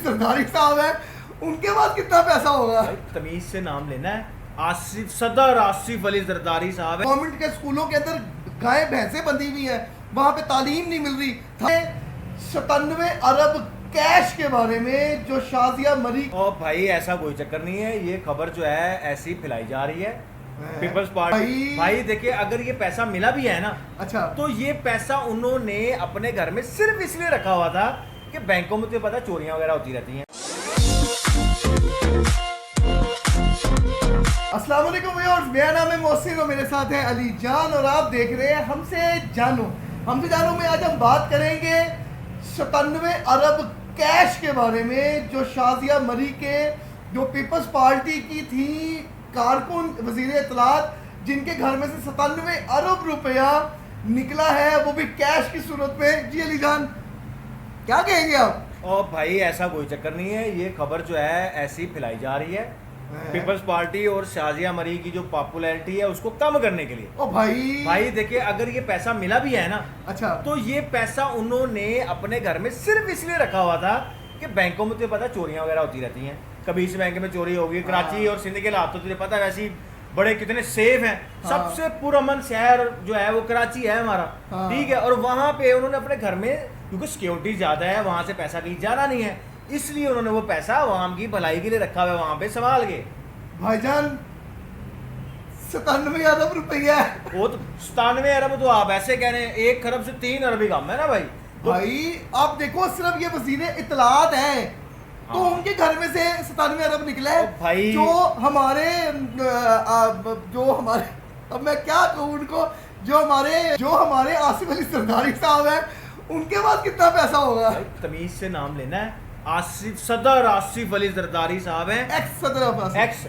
सरदारी साहब है, उनके पास कितना पैसा होगा? तमीज से नाम लेना है। आसिफ सदर आसिफ अली जरदारी साहब है। गवर्नमेंट के स्कूलों के अंदर गाय भैंसे बंधी हुई है, वहां पे तालीम नहीं मिल रही। 97 अरब कैश के बारे में जो शाजिया मरी। ओ भाई ऐसा कोई चक्कर नहीं है, ये खबर जो है ऐसी फैलाई जा रही है पीपल्स पार्टी। भाई देखिए, अगर ये पैसा मिला भी है ना, अच्छा, तो ये पैसा उन्होंने अपने घर में सिर्फ इसलिए रखा हुआ था कि बैंकों में तो पता चोरियां वगैरह होती रहती हैं। अस्सलाम वालेकुम व्यूअर्स, मेरा नाम है मोहसिन और मेरे साथ है अली जान और आप देख रहे हैं हमसे जानो में आज हम बात करेंगे 97 अरब कैश के बारे में जो शाजिया मरी के जो पीपल्स पार्टी की थी कारकुन वजीर इत्तलात, जिनके घर में से 97 अरब रुपया निकला है, वो भी कैश की सूरत में। जी अली जान, क्या कहेंगे आप? ओ भाई ऐसा कोई चक्कर नहीं है, ये खबर जो है ऐसी फैलाई जा रही है पीपल्स पार्टी और शाजिया मरी की जो पॉपुलैरिटी है उसको कम करने के लिए। ओ भाई देखिए, अगर ये पैसा मिला भी है ना, अच्छा, तो ये पैसा उन्होंने अपने घर में सिर्फ इसलिए रखा हुआ था कि बैंकों में तो पता चोरियां वगैरह होती रहती हैं। कभी इस बैंक में चोरी होगी, कराची और सिंध के हालात तो तुझे पता है वैसे ही बड़े कितने सेफ हैं। सबसे पुरअमन शहर जो है वो कराची है हमारा, ठीक है। और वहां पे उन्होंने अपने घर में, क्योंकि सिक्योरिटी ज्यादा है, वहां से पैसा कहीं जाना नहीं है, इसलिए उन्होंने वो पैसा आवाम की भलाई के लिए रखा हुआ है वहां पे संभाल के। भाईजान 97 अरब रुपया, वो तो 97 अरब तो आप ऐसे कह रहे हैं, 1 खरब से 3 अरब ही कम है ना भाई। तो भाई आप देखो, सिर्फ ये वजीर इत्तलात है तो उनके घर में से 97 अरब निकला है भाई। जो हमारे अब मैं क्या कहूँ उनको, जो हमारे आसिफ अली जरदारी साहब है, उनके पास कितना पैसा होगा? तमीज से नाम लेना है। सदर आसिफ अली जरदारी साहब हैं, एक्स सदर,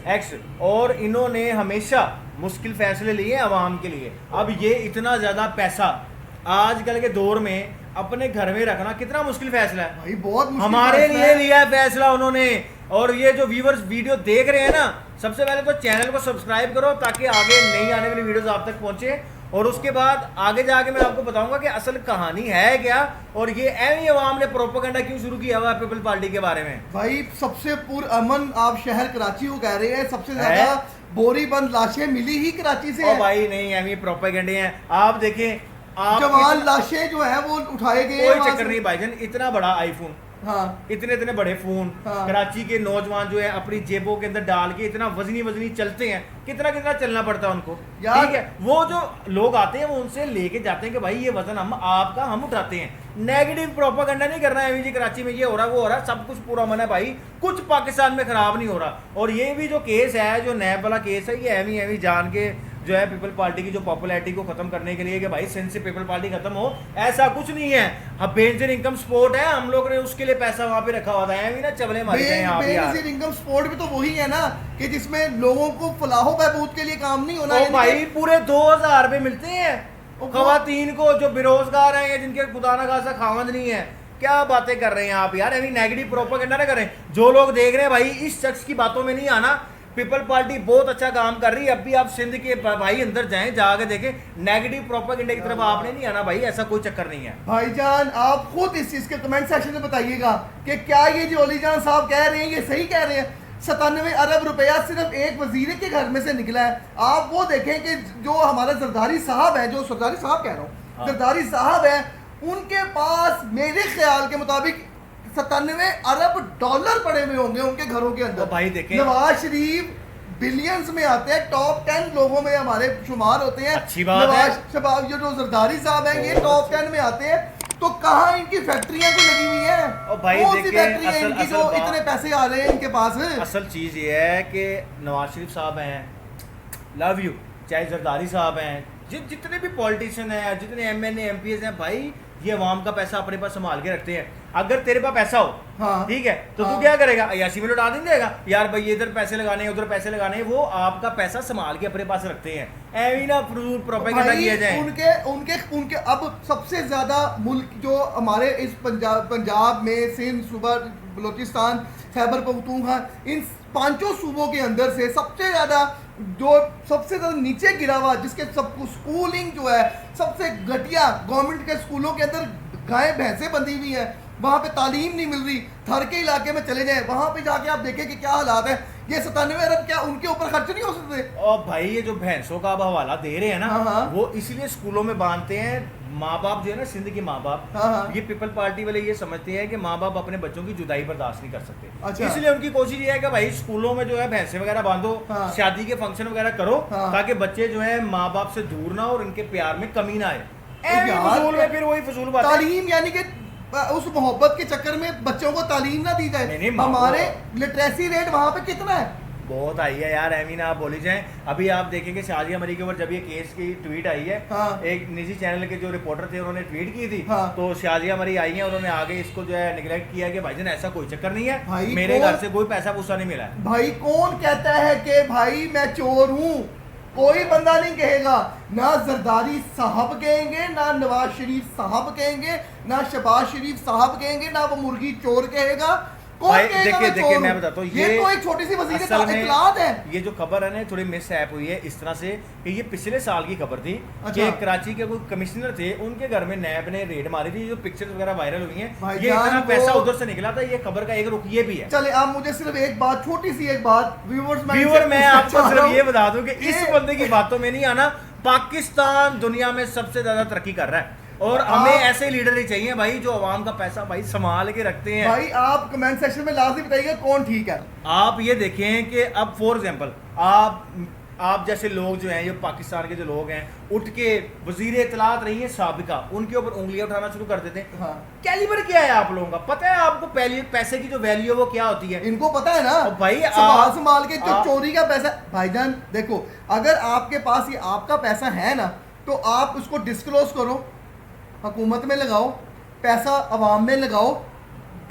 एक्स, और इन्होंने हमेशा मुश्किल फैसले लिए आवाम के लिए। अब ये इतना ज्यादा पैसा आजकल के दौर में अपने घर में रखना कितना मुश्किल फैसला है भाई, बहुत मुश्किल हमारे लिए लिया है फैसला उन्होंने। और ये जो व्यूअर्स वीडियो देख रहे हैं ना, सबसे पहले तो चैनल को सब्सक्राइब करो ताकि आगे नई आने वाली वीडियोस आप तक पहुंचे, और उसके बाद आगे जाके मैं आपको बताऊंगा कि असल कहानी है क्या, और ये एवं अवाम ने प्रोपेगेंडा क्यों शुरू किया हुआ है पीपल पार्टी के बारे में। भाई सबसे पुरअमन आप शहर कराची को कह रहे हैं, सबसे ज्यादा बोरी बंद लाशें मिली ही कराची से है। भाई नहीं, एवं प्रोपेगेंडे हैं। आप देखें, जवान लाशें जो है वो उठाए गए, कोई चक्कर नहीं भाईजान। इतना बड़ा आईफोन, इतने बड़े फोन, कराची के नौजवान जो है अपनी जेबों के अंदर डाल के इतना वजनी चलते हैं, कितना चलना पड़ता है उनको, ठीक है। वो जो लोग आते हैं वो उनसे लेके जाते हैं कि भाई ये वजन हम उठाते हैं। नेगेटिव प्रोपेगेंडा नहीं करना है जी, कराची में ये हो रहा वो हो रहा, सब कुछ पूरा मन है भाई, कुछ पाकिस्तान में खराब नहीं हो रहा। और ये भी जो केस है, जो नैब वाला केस है, ये एवं जान के जो है पीपल पार्टी की जो पॉपुलैरिटी को खत्म करने के लिए कि भाई सिंध से पीपल पार्टी खत्म हो, ऐसा कुछ नहीं है। अब बेनजीर इनकम सपोर्ट है, हम लोग ने उसके लिए पैसा वहां पे रखा हुआ था। एवं ना चबले मारे हैं यहाँ पे। बेनजीर इनकम सपोर्ट भी तो वही है ना कि जिसमें लोगों को फलाहो बहबूद के लिए काम नहीं होना है। भाई पूरे 2000 रुपए मिलते हैं खवातीन को जो बेरोजगार हैं या जिनके खुदा ना खासा खावंद नहीं है। क्या बातें कर रहे हैं आप यार, अभी नेगेटिव प्रोपेगेंडा ना करें। जो लोग देख रहे हैं भाई, इस शख्स की बातों में नहीं आना। पीपल पार्टी बहुत अच्छा काम कर रही है। अब भी आप सिंध के भाई अंदर जाएं, जाके देखें, नेगेटिव प्रोपेगेंडा की तरफ आपने नहीं आना भाई, ऐसा कोई चक्कर नहीं है। भाईजान आप खुद इस चीज के कमेंट सेक्शन में बताइएगा कि क्या ये जो अली जान साहब कह रहे हैं ये सही कह रहे हैं। 97 अरब रुपया सिर्फ एक वजीर के घर में से निकला है। आप वो देखें कि जो हमारा जरदारी साहब है, जो सरदारी साहब कह रहा हूँ, जरदारी साहब है, उनके पास मेरे ख्याल के मुताबिक 97 अरब डॉलर पड़े हुए होंगे उनके घरों के अंदर। भाई देखें, नवाज शरीफ बिलियंस में आते हैं, टॉप 10 लोगों में हमारे शुमार होते हैं। अच्छी बात है। नवाज जो जरदारी साहब हैं ये टॉप 10 में आते हैं, तो कहाँ इनकी फैक्ट्रियां को लगी हुई है? भाई कौन सी फैक्ट्री है इनकी जो इतने पैसे आ रहे हैं इनके पास? असल चीज ये है कि नवाज शरीफ साहब हैं, लव यू, चाहे जरदारी साहब हैं, जितने भी पॉलिटिशियन हैं, जितने MNA MPs हैं, भाई ये अवाम का पैसा अपने पास संभाल के रखते हैं। अगर तेरे पास पैसा हो, ठीक है, तो तू क्या करेगा? अयाशी में लौटा देगा यार, भाई इधर पैसे लगाने हैं, उधर पैसे लगाने हैं। वो आपका पैसा संभाल के अपने पास रखते हैं, एवं ना प्रोपेगेंडा किया जाए। उनके अब सबसे ज्यादा मुल्क जो हमारे इस पंजाब में, सिंध, सूबा, बलोचिस्तान, खैबर पख्तूनख्वा, इन 5 सूबों के अंदर से सबसे ज्यादा नीचे गिरा हुआ, जिसके सब स्कूलिंग जो है सबसे घटिया, गवर्नमेंट के स्कूलों के अंदर गाय भैंसे बंधी हुई है, वहाँ पे तालीम नहीं मिल रही, थर के इलाके में चले जाए, वहाँ पे जाके आप देखें कि क्या हालात है। ये 97 अरब क्या उनके ऊपर खर्च नहीं हो सकते? और भाई ये जो भैंसों का अब हवाला दे रहे हैं ना, हाँ। वो इसलिए स्कूलों में बांधते हैं। माँ बाप जो है ना, सिंध के माँ बाप, हाँ। ये पीपल पार्टी वाले ये समझते हैं कि माँ बाप अपने बच्चों की जुदाई बर्दाश्त नहीं कर सकते। अच्छा। इसलिए उनकी कोशिश ये है कि भाई स्कूलों में जो है भैंसे वगैरह बांधो, हाँ। शादी के फंक्शन वगैरह करो, हाँ। ताकि बच्चे जो है माँ बाप से दूर ना और उनके प्यार में कमी ना आए। यार, फजूल में फिर वही फजूल बात है। तालीम यानी कि उस मोहब्बत के चक्कर में बच्चों को तालीम ना दी जाए। नहीं, हमारे लिटरेसी रेट वहाँ पे कितना है? बहुत आई है यार, एमीन आप बोली जाएं। अभी आप देखेंगे शाजिया मरी के ऊपर जब ये केस की ट्वीट आई है, हाँ। एक निजी चैनल के जो रिपोर्टर थे उन्होंने ट्वीट की थी, हाँ। तो शाजिया मरी आई है, उन्होंने आगे इसको जो है निगलेक्ट किया कि भाईजान ऐसा कोई चक्कर नहीं है, भाई मेरे कौन- घर से कोई पैसा पूसा नहीं मिला है। भाई कौन कहता है कि भाई मैं चोर हूँ? कोई बंदा नहीं कहेगा। ना जरदारी साहब कहेंगे, ना नवाज शरीफ साहब कहेंगे, ना शहबाज शरीफ साहब कहेंगे, ना वो मुर्गी चोर कहेगा। कौन भाई कहेगा देखिए चोर मैं हूँ? बताता हूँ, ये तो एक छोटी सी वजीर असल में इत्तलात है। ये जो खबर है ना थोड़ी मिस ऐप हुई है इस तरह से कि ये पिछले साल की खबर थी अच्छा। कि कराची के कोई कमिश्नर थे, उनके घर में नैब ने रेड मारी थी, जो पिक्चर्स वगैरह वायरल हुई हैं, भाई ये इतना जान पैसा वो- उधर से निकला था। ये खबर का एक रुख ये भी है। चले आप मुझे सिर्फ एक बात, छोटी सी एक बात व्यूअर्स व्यूअर मैं आपको सिर्फ ये बता दूं कि इस ये- बंदे की बातों में नहीं आना। पाकिस्तान दुनिया में सबसे ज्यादा तरक्की कर रहा है और हमें ऐसे लीडर ही चाहिए भाई जो अवाम का पैसा भाई संभाल के रखते हैं। भाई आप कमेंट सेक्शन में लाजमी बताइएगा कौन ठीक है। आप ये देखें कि अब फॉर एग्जांपल आप जैसे लोग जो हैं, ये पाकिस्तान के जो लोग हैं, उठ के वजीर इत्तलात रही है साबिका, उनके ऊपर उंगलियां उठाना शुरू कर देते हैं। हाँ। कैलिबर क्या है आप लोगों का? पता है आपको पहले पैसे की जो वैल्यू है वो क्या होती है? इनको पता है ना और भाई संभाल संभाल के जो आप- चोरी का पैसा। भाईजान देखो, अगर आपके पास ये आपका पैसा है ना, तो आप उसको डिस्क्लोज करो, हुकूमत में लगाओ, पैसा अवाम में लगाओ,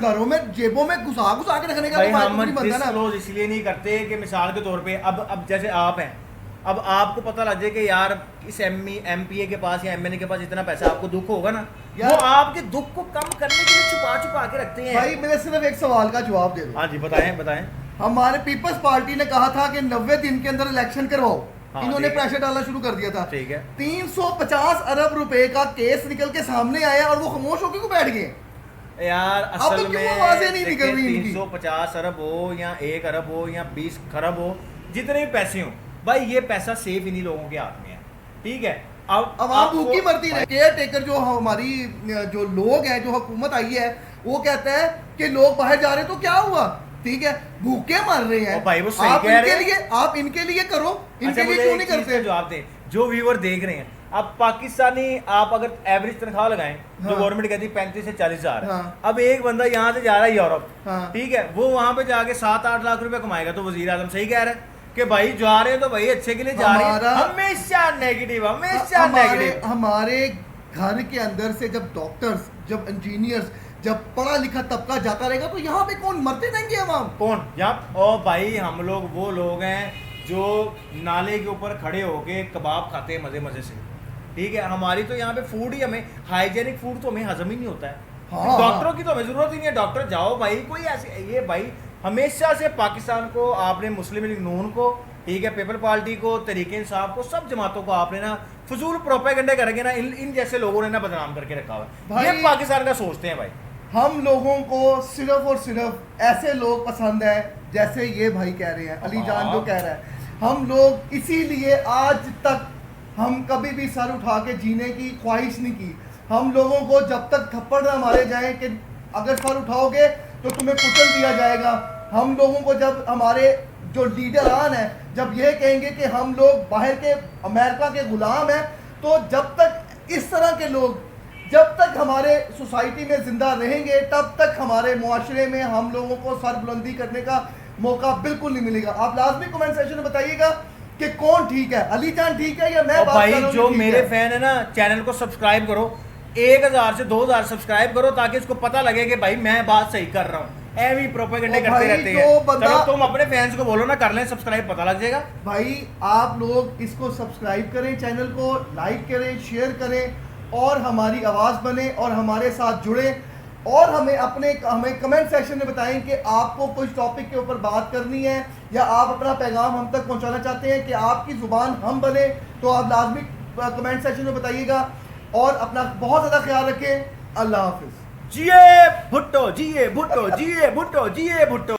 घरों में जेबों में घुसा घुसा के रखने का भाई तो फायदा हम नहीं बनता ना। डिस्क्लोज इसलिए नहीं करते कि मिसाल के तौर पे अब जैसे आप हैं, अब आपको पता लग जाए कि यार इस एमपीए के पास या एमएनए के पास इतना पैसा, आपको दुख होगा ना, यार- वो आपके दुख को कम करने के लिए छुपा छुपा के रखते हैं। भाई मेरे सिर्फ एक सवाल का जवाब दे दो। हाँ जी बताएं। हमारे पीपल्स पार्टी ने कहा था कि 90 दिन के अंदर इलेक्शन करवाओ। हाँ, इन्होंने ठीक है। प्रेशर डालना शुरू कर दिया था। ठीक है। 350 अरब रुपए का केस निकल के सामने आया और वो खामोश होकर क्यों बैठ गए? यार अब असल तो क्यों में आवाजें नहीं निकल रही इनकी? 350 अरब हो या 1 अरब हो या 20 खरब हो, जितने भी पैसे हो भाई, ये पैसा सेफ इन्हीं लोगों के हाथ में है। ठीक है। अब अब भूखी मरती रहे। केयर टेकर जो हमारी जो लोग हैं, जो हुकूमत आई है, वो कहता है कि लोग बाहर जा रहे हैं तो क्या हुआ, ठीक है, भूखे मर रहे हैं। और भाई वो सही आप कह रहे इनके हैं। लिए, आप इनके लिए करो, अच्छा, इनके लिए मुझे क्यों एक नहीं चीज़ का करते? जवाब दें, जो व्यूअर देख रहे हैं, अब पाकिस्तानी आप अगर एवरेज तनख्वाह लगाएं, जो हाँ। गवर्नमेंट कहती है 35 से 40 हजार, हाँ। अब एक बंदा यहाँ से जा रहा है यूरोप, हाँ। ठीक है, वो वहां पे जाके 7-8 लाख रुपए कमाएगा, तो वजीर आजम सही कह रहे हैं कि भाई जा रहे हैं तो भाई अच्छे के लिए जा रहे हैं। हमारा- हमेशा नेगेटिव, हमेशा नेगेटिव। हमारे घर के अंदर से जब डॉक्टर्स, जब इंजीनियर्स, जब पढ़ा लिखा तबका जाता रहेगा तो यहाँ पे कौन मरते रहेंगे अवाम? कौन? जब ओ भाई हम लोग वो लोग हैं जो नाले के ऊपर खड़े होके कबाब खाते हैं मजे मजे से। ठीक है, हमारी तो यहाँ पे फूड ही, हमें हाइजेनिक फूड तो हमें हजम ही नहीं होता है। हाँ। डॉक्टरों की तो हमें जरूरत ही नहीं है, डॉक्टर जाओ भाई, कोई ऐसे ये भाई हमेशा से पाकिस्तान को आपने, मुस्लिम लीग नून को, ठीक है, पीपल पार्टी को, तरीके इंसाफ को, सब जमातों को आपने ना फजूल प्रोपेगेंडे करके ना इन जैसे लोगों ने ना बदनाम करके रखा हुआ है। भाई- ये पाकिस्तान का सोचते हैं भाई। हम लोगों को सिर्फ और सिर्फ ऐसे लोग पसंद है जैसे ये भाई कह रहे हैं, अली जान जो कह रहा है। हम लोग इसीलिए आज तक हम कभी भी सर उठा के जीने की ख्वाहिश नहीं की। हम लोगों को जब तक थप्पड़ ना मारे जाए कि अगर सर उठाओगे तो तुम्हें कुचल दिया जाएगा, हम लोगों को जब हमारे जो लीडरान हैं जब ये कहेंगे कि हम लोग बाहर के अमेरिका के गुलाम हैं, तो जब तक इस तरह के लोग जब तक हमारे सोसाइटी में जिंदा रहेंगे तब तक हमारे मुआशरे में हम लोगों को सर बुलंदी करने का मौका बिल्कुल नहीं मिलेगा। आप लाजमी कमेंट सेक्शन में बताइएगा कि कौन ठीक है, अली जान ठीक है या मैं और बात भाई कर रहा हूं जो ठीक मेरे है? फैन है ना, चैनल को सब्सक्राइब करो, 1000 से 2000 सब्सक्राइब करो, ताकि इसको पता लगे कि भाई मैं बात सही कर रहा हूँ। एवी प्रोपेगेंडे ओ करते भाई, रहते जो हैं। बंदा- चलो तुम अपने फैंस को बोलो ना, कर लें सब्सक्राइब, पता लग जाएगा। भाई आप लोग इसको सब्सक्राइब करें, चैनल को लाइक करें, शेयर करें और हमारी आवाज़ बने और हमारे साथ जुड़े। और हमें कमेंट सेक्शन में बताएं कि आपको कुछ टॉपिक के ऊपर बात करनी है या आप अपना पैगाम हम तक पहुंचाना चाहते हैं कि आपकी ज़ुबान हम बने, तो आप लाजमी कमेंट सेक्शन में बताइएगा। और अपना बहुत ज़्यादा ख्याल रखें। अल्लाह हाफिज़। जिए भुट्टो जिए भुट्टो जिए भुट्टो जिए भुट्टो